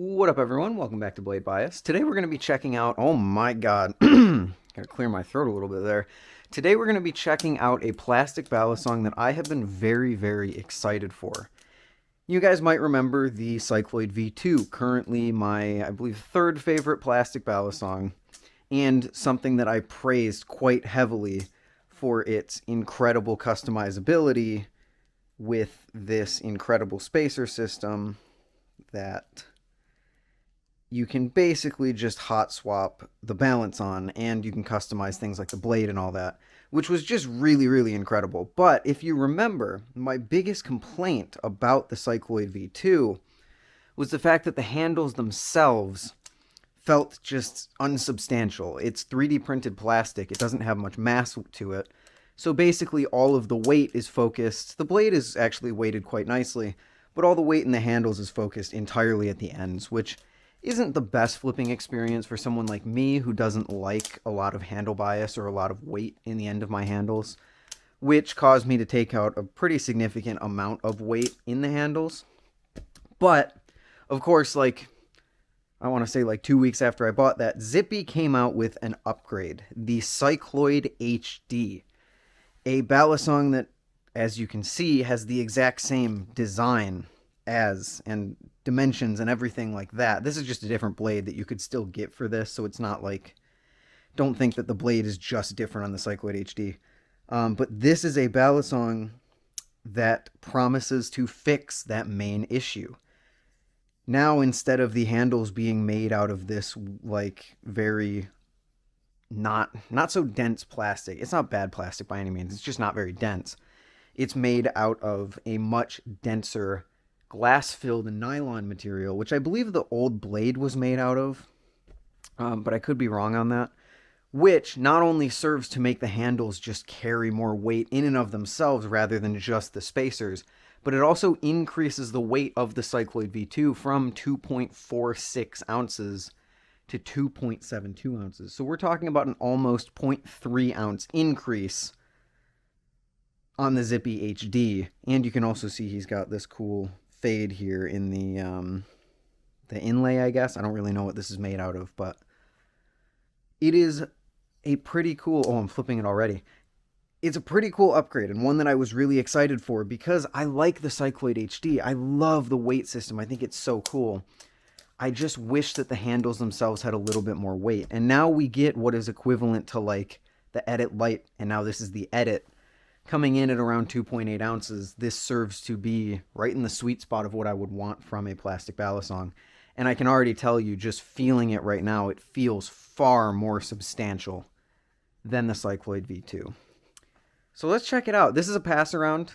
What up, everyone? Welcome back to Blade Bias. Today we're going to be checking out, oh my god, gotta clear my throat a little bit there. Today we're going to be checking out a plastic balisong that I have been very excited for. You guys might remember the Cycloid V2, currently my, I believe, third favorite plastic balisong, and something that I praised quite heavily for its incredible customizability with this incredible spacer system that you can basically just hot swap the balance on, and you can customize things like the blade and all that, which was just really incredible. But if you remember, my biggest complaint about the Cycloid V2 was the fact that the handles themselves felt just unsubstantial. It's 3D printed plastic. It doesn't have much mass to it. So basically all of the weight is focused. The blade is actually weighted quite nicely, but all the weight in the handles is focused entirely at the ends, which isn't the best flipping experience for someone like me who doesn't like a lot of handle bias or a lot of weight in the end of my handles, which caused me to take out a pretty significant amount of weight in the handles. But, of course, I want to say 2 weeks after I bought that, Zippy came out with an upgrade, the Cycloid HD, a balisong that, as you can see, has the exact same design as and dimensions and everything like that. This is just a different blade that you could still get for this, so it's not like, don't think that the blade is just different on the Cycloid HD. But this is a balisong that promises to fix that main issue. Now, instead of the handles being made out of this very not so dense plastic, it's not bad plastic by any means, it's just not very dense. It's made out of a much denser glass-filled nylon material, which I believe the old blade was made out of, but I could be wrong on that, which not only serves to make the handles just carry more weight in and of themselves rather than just the spacers, but it also increases the weight of the Cycloid V2 from 2.46 ounces to 2.72 ounces. So we're talking about an almost 0.3 ounce increase on the Zippy HD, and you can also see he's got this cool fade here in the inlay, I guess. I don't really know what this is made out of, but it is a pretty cool, oh, I'm flipping it already. It's a pretty cool upgrade, and one that I was really excited for because I like the Cycloid HD. I love the weight system. I think it's so cool. I just wish that the handles themselves had a little bit more weight. And now we get what is equivalent to the Edit Lite, and now this is the Edit, coming in at around 2.8 ounces. This serves to be right in the sweet spot of what I would want from a plastic balisong. And I can already tell you, just feeling it right now, it feels far more substantial than the Cycloid V2. So let's check it out. This is a pass around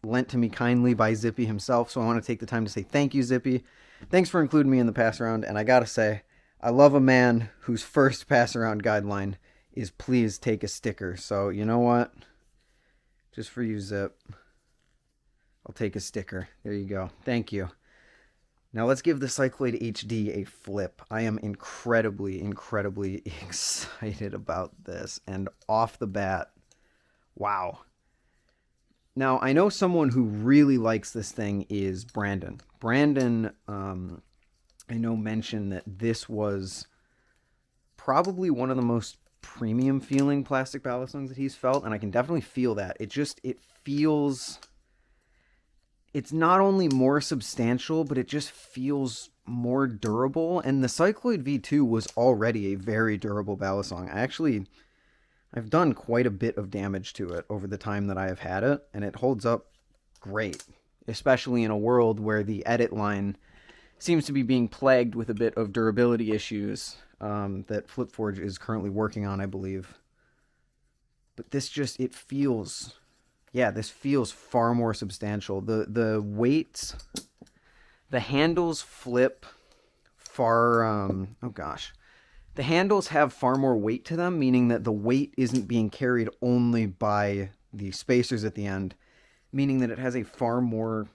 lent to me kindly by Zippy himself, so I want to take the time to say thank you, Zippy. Thanks for including me in the pass around, and I gotta say, I love a man whose first pass around guideline is please take a sticker. So you know what? Just for you, Zip, I'll take a sticker. There you go. Thank you. Now let's give the Cycloid HD a flip. I am incredibly excited about this. And off the bat, wow. Now, I know someone who really likes this thing is Brandon. Brandon, I know, mentioned that this was probably one of the most premium feeling plastic balisongs that he's felt, and I can definitely feel that. It feels, it's not only more substantial, but it just feels more durable. And the Cycloid V2 was already a very durable balisong. I've done quite a bit of damage to it over the time that I have had it, and it holds up great, especially in a world where the Edit line seems to be being plagued with a bit of durability issues that FlipForge is currently working on, I believe. But this just, it feels, yeah, this feels far more substantial. The weights, the handles flip far, oh gosh. The handles have far more weight to them, meaning that the weight isn't being carried only by the spacers at the end, meaning that it has a far more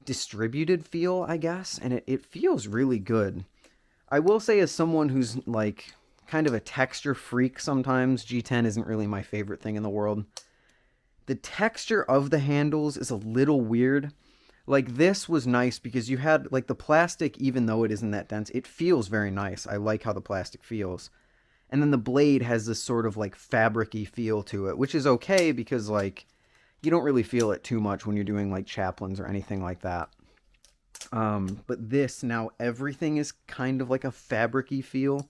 distributed feel, I guess, and it feels really good. I will say, as someone who's kind of a texture freak sometimes, G10 isn't really my favorite thing in the world. The texture of the handles is a little weird. Like this was nice because you had like the plastic, even though it isn't that dense, it feels very nice. I like how the plastic feels. And then the blade has this sort of like fabricy feel to it, which is okay because like you don't really feel it too much when you're doing like chaplains or anything like that. But this now everything is kind of like a fabricy feel.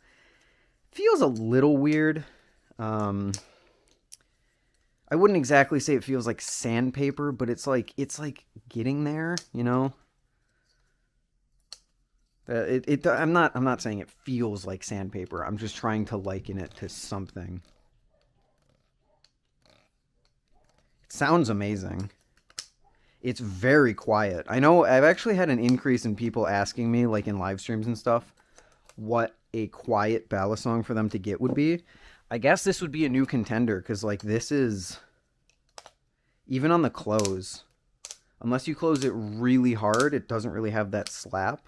Feels a little weird. I wouldn't exactly say it feels like sandpaper, but it's like getting there, you know. I'm not saying it feels like sandpaper. I'm just trying to liken it to something. It sounds amazing. It's very quiet. I know I've actually had an increase in people asking me, like in live streams and stuff, what a quiet balisong for them to get would be. I guess this would be a new contender because like this is even on the close. Unless you close it really hard, it doesn't really have that slap.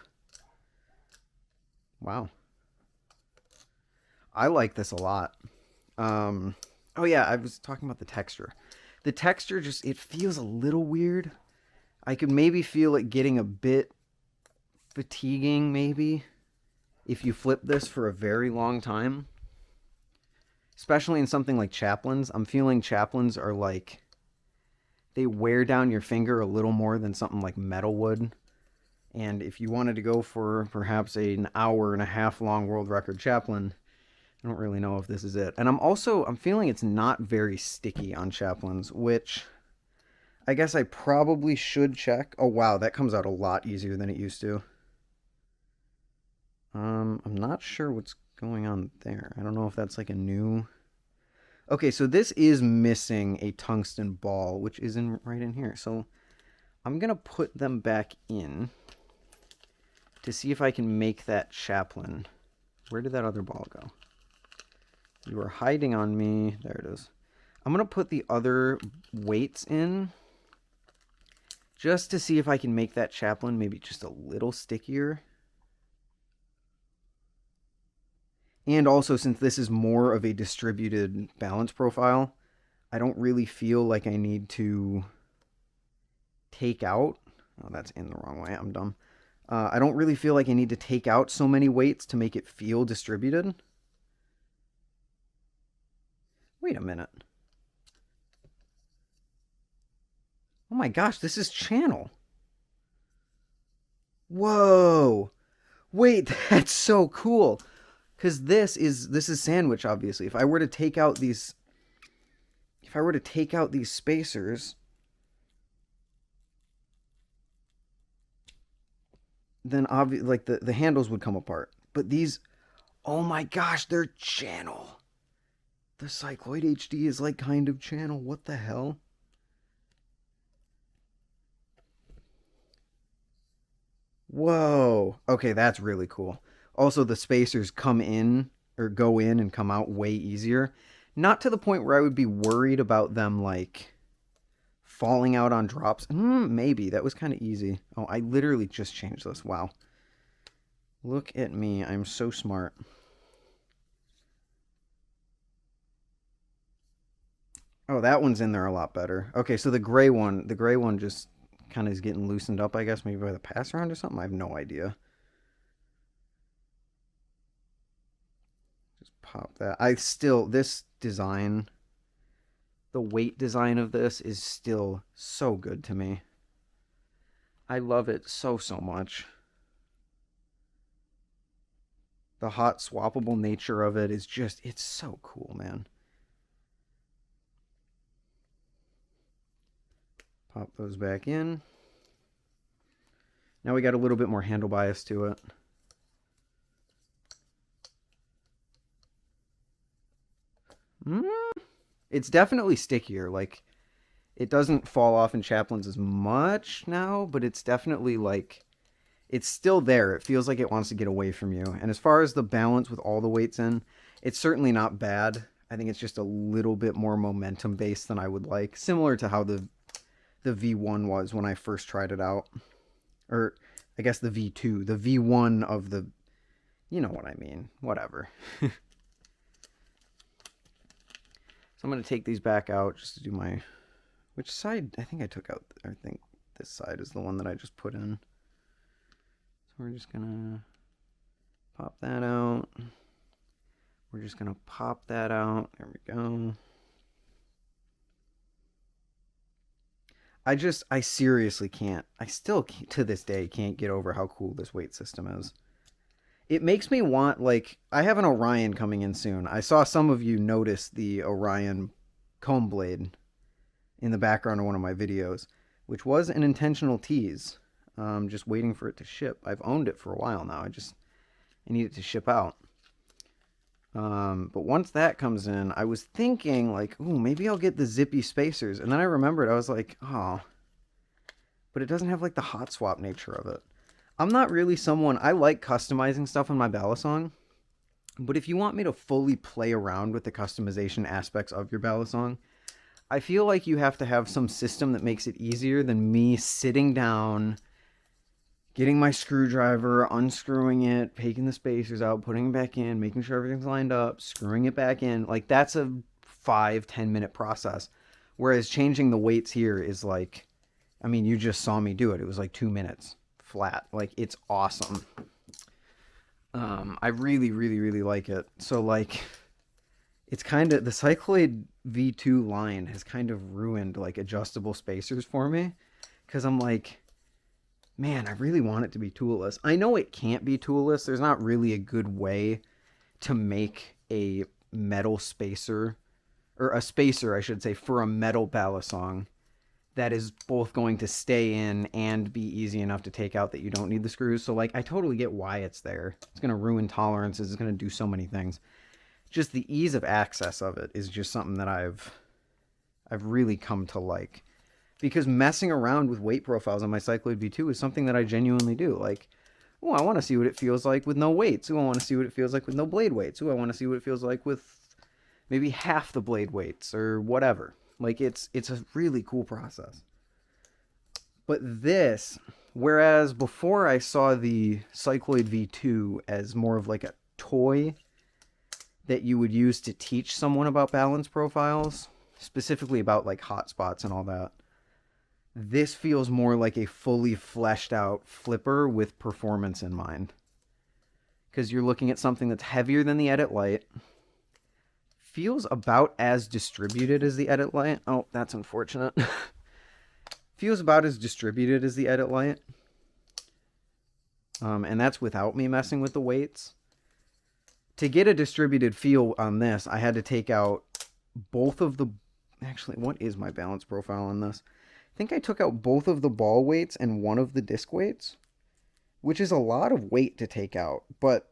Wow. I like this a lot. Oh yeah, I was talking about the texture. The texture just, it feels a little weird. I could maybe feel it getting a bit fatiguing, maybe, if you flip this for a very long time. Especially in something like chaplains. I'm feeling chaplains are like, they wear down your finger a little more than something like metal would. And if you wanted to go for perhaps an hour and a half long world record chaplain, I don't really know if this is it. And I'm feeling it's not very sticky on chaplains, which I guess I probably should check. Oh wow, that comes out a lot easier than it used to. I'm not sure what's going on there. I don't know if that's like a new... Okay, so this is missing a tungsten ball, which is right in here. So I'm going to put them back in to see if I can make that chaplain. Where did that other ball go? You are hiding on me. There it is. I'm going to put the other weights in just to see if I can make that chaplain maybe just a little stickier. And also, since this is more of a distributed balance profile, I don't really feel like I need to take out... Oh, that's in the wrong way. I'm dumb. I don't really feel like I need to take out so many weights to make it feel distributed. Wait a minute. Oh my gosh, this is channel. Whoa. Wait, that's so cool. Because this is sandwich, obviously. If I were to take out these spacers, then like the handles would come apart. But these, oh my gosh, they're channel. The Cycloid HD is like kind of channel. What the hell? Whoa. Okay, that's really cool. Also, the spacers come in or go in and come out way easier. Not to the point where I would be worried about them like falling out on drops. Maybe. That was kind of easy. Oh, I literally just changed this. Wow. Look at me. I'm so smart. Oh, that one's in there a lot better. Okay, so the gray one just kind of is getting loosened up, I guess, maybe by the pass around or something. I have no idea. Just pop that. This design, the weight design of this is still so good to me. I love it so much. The hot swappable nature of it is just, it's so cool, man. Pop those back in. Now we got a little bit more handle bias to it. It's definitely stickier. Like, it doesn't fall off in chaplains as much now, but it's definitely like, it's still there. It feels like it wants to get away from you. And as far as the balance with all the weights in, it's certainly not bad. I think it's just a little bit more momentum based than I would like. Similar to how the V1 was when I first tried it out. Or, I guess the V2. The V1 of the... You know what I mean. Whatever. So I'm going to take these back out just to do my... Which side? I think I took out... I think this side is the one that I just put in. So we're just gonna pop that out. We're just gonna pop that out. There we go. I seriously can't. I still, to this day, can't get over how cool this weight system is. It makes me want, like, I have an Orion coming in soon. I saw some of you notice the Orion comb blade in the background of one of my videos, which was an intentional tease. Just waiting for it to ship. I've owned it for a while now. I need it to ship out. But once that comes in, I was thinking, like, ooh, maybe I'll get the Zippy spacers. And then I remembered, I was like, oh, but it doesn't have, like, the hot swap nature of it. I'm not really someone, I like customizing stuff in my balisong, but if you want me to fully play around with the customization aspects of your balisong, I feel like you have to have some system that makes it easier than me sitting down, getting my screwdriver, unscrewing it, taking the spacers out, putting it back in, making sure everything's lined up, screwing it back in. Like, that's a 5-10 minute process. Whereas changing the weights here is like, I mean, you just saw me do it. It was like 2 minutes flat. Like, it's awesome. I really, really, really like it. So, like, it's kind of, the Cycloid V2 line has kind of ruined, like, adjustable spacers for me. Because I'm like, man, I really want it to be toolless. I know it can't be toolless. There's not really a good way to make a metal spacer, or a spacer, I should say, for a metal balisong that is both going to stay in and be easy enough to take out that you don't need the screws. So, like, I totally get why it's there. It's going to ruin tolerances. It's going to do so many things. Just the ease of access of it is just something that I've really come to like. Because messing around with weight profiles on my Cycloid V2 is something that I genuinely do. Like, oh, I want to see what it feels like with no weights. Oh, I want to see what it feels like with no blade weights. Oh, I want to see what it feels like with maybe half the blade weights or whatever. Like, it's a really cool process. But this, whereas before I saw the Cycloid V2 as more of like a toy that you would use to teach someone about balance profiles, specifically about like hot spots and all that, this feels more like a fully fleshed out flipper with performance in mind. Because you're looking at something that's heavier than the Edit Light, feels about as distributed as the Edit Light. Oh, that's unfortunate. Feels about as distributed as the Edit Light. And that's without me messing with the weights. To get a distributed feel on this, I had to take out both of the... Actually, what is my balance profile on this? I think I took out both of the ball weights and one of the disc weights, which is a lot of weight to take out, but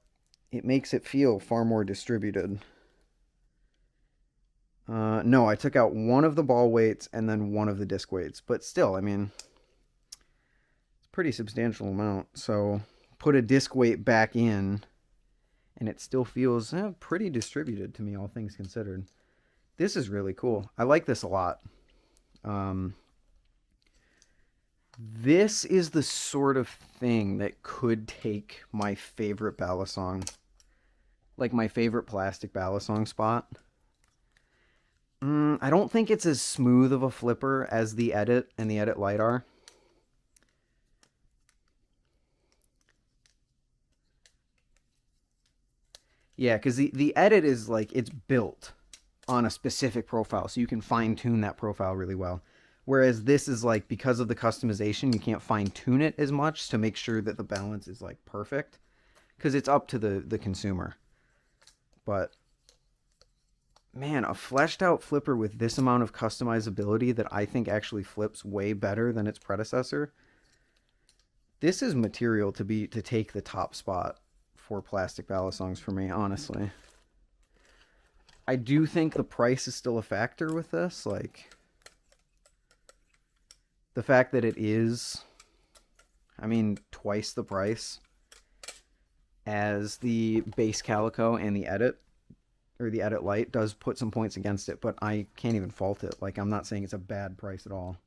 it makes it feel far more distributed. No, I took out one of the ball weights and then one of the disc weights. But still, I mean, it's a pretty substantial amount. So put a disc weight back in, and it still feels pretty distributed to me, all things considered. This is really cool. I like this a lot. This is the sort of thing that could take my favorite balisong, like my favorite plastic balisong spot. I don't think it's as smooth of a flipper as the Edit and the Edit Light are. Yeah, because the Edit is like, it's built on a specific profile, so you can fine-tune that profile really well. Whereas this is like, because of the customization, you can't fine-tune it as much to make sure that the balance is like perfect. Because it's up to the consumer. But... man, a fleshed out flipper with this amount of customizability that I think actually flips way better than its predecessor. This is material to take the top spot for plastic balisongs for me, honestly. I do think the price is still a factor with this. Like, the fact that it is, I mean, twice the price as the base Calico and the Edit, or the Edit Light, does put some points against it, but I can't even fault it. Like, I'm not saying it's a bad price at all.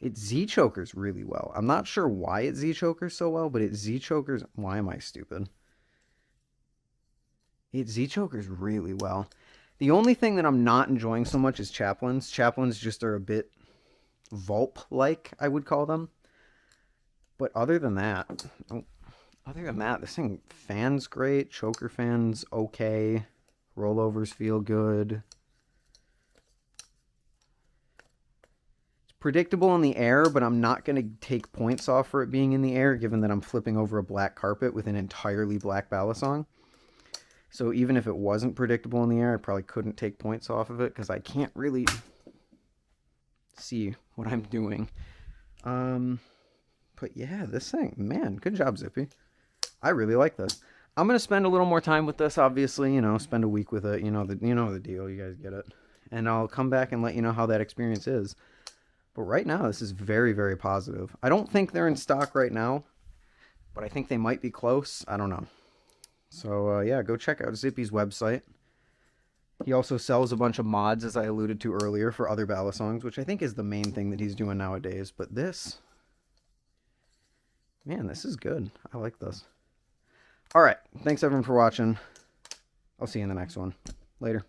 It Z-chokers really well. I'm not sure why it Z-chokers so well, but it Z-chokers... why am I stupid? It Z-chokers really well. The only thing that I'm not enjoying so much is chaplains. Chaplains just are a bit... Vulp-like, I would call them. But other than that, this thing fans great. Choker fans okay. Rollovers feel good. Predictable in the air, but I'm not going to take points off for it being in the air, given that I'm flipping over a black carpet with an entirely black balisong. So even if it wasn't predictable in the air, I probably couldn't take points off of it because I can't really see what I'm doing. But yeah, this thing, man, good job, Zippy. I really like this. I'm going to spend a little more time with this, obviously, spend a week with it. You know the deal, you guys get it. And I'll come back and let you know how that experience is. But right now, this is very, very positive. I don't think they're in stock right now, but I think they might be close. I don't know. So, yeah, go check out Zippy's website. He also sells a bunch of mods, as I alluded to earlier, for other balisongs, which I think is the main thing that he's doing nowadays. But this, man, this is good. I like this. All right. Thanks, everyone, for watching. I'll see you in the next one. Later.